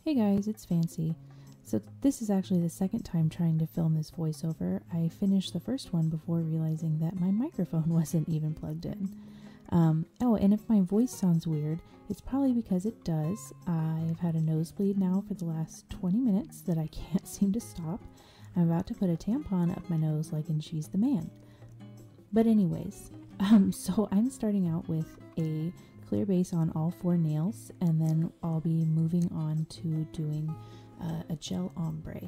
Hey guys, it's Fancy. So this is actually the second time trying to film this voiceover. I finished the first one before realizing that my microphone wasn't even plugged in. Oh, and if my voice sounds weird, it's probably because it does. I've had a nosebleed now for the last 20 minutes that I can't seem to stop. I'm about to put a tampon up my nose like in She's the Man. But anyways, so I'm starting out with a clear base on all 4 nails, and then I'll be moving on to doing a gel ombre.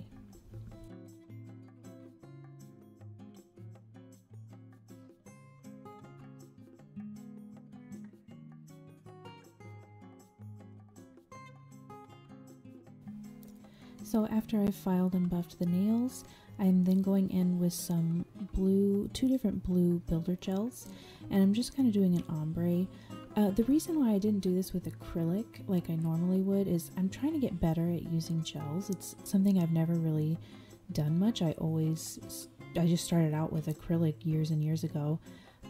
So after I've filed and buffed the nails, I'm then going in with some blue, 2 different blue builder gels, and I'm just kind of doing an ombre. The reason why I didn't do this with acrylic like I normally would is I'm trying to get better at using gels. It's something I've never really done much. I just started out with acrylic years and years ago.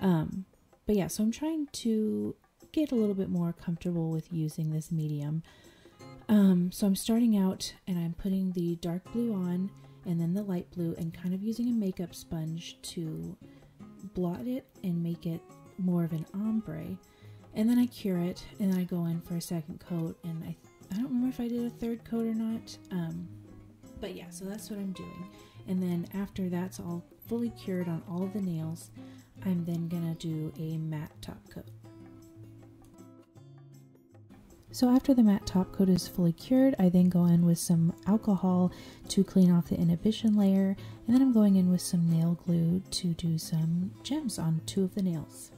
But yeah, so I'm trying to get a little bit more comfortable with using this medium. So I'm starting out and I'm putting the dark blue on and then the light blue and kind of using a makeup sponge to blot it and make it more of an ombre. And then I cure it and then I go in for a second coat, and I don't remember if I did a third coat or not. But yeah, so that's what I'm doing. And then after that's all fully cured on all of the nails, I'm then gonna do a matte top coat. So after the matte top coat is fully cured, I then go in with some alcohol to clean off the inhibition layer, and then I'm going in with some nail glue to do some gems on 2 of the nails.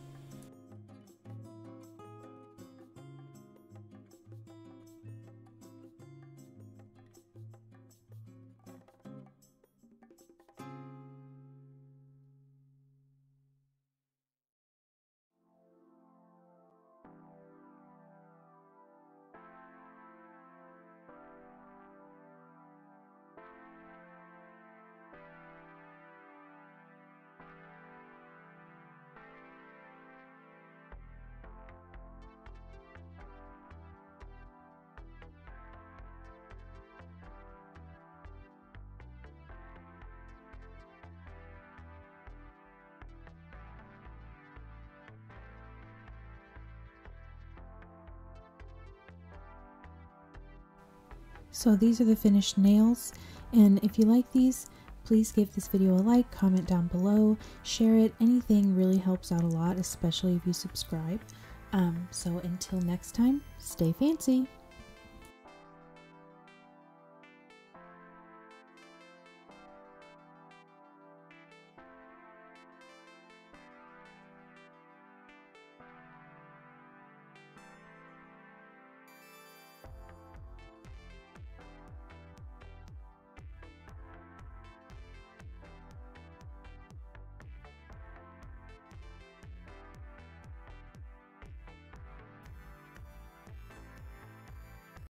So these are the finished nails, and if you like these, please give this video a like, comment down below, share it. Anything really helps out a lot, especially if you subscribe. So until next time, stay fancy!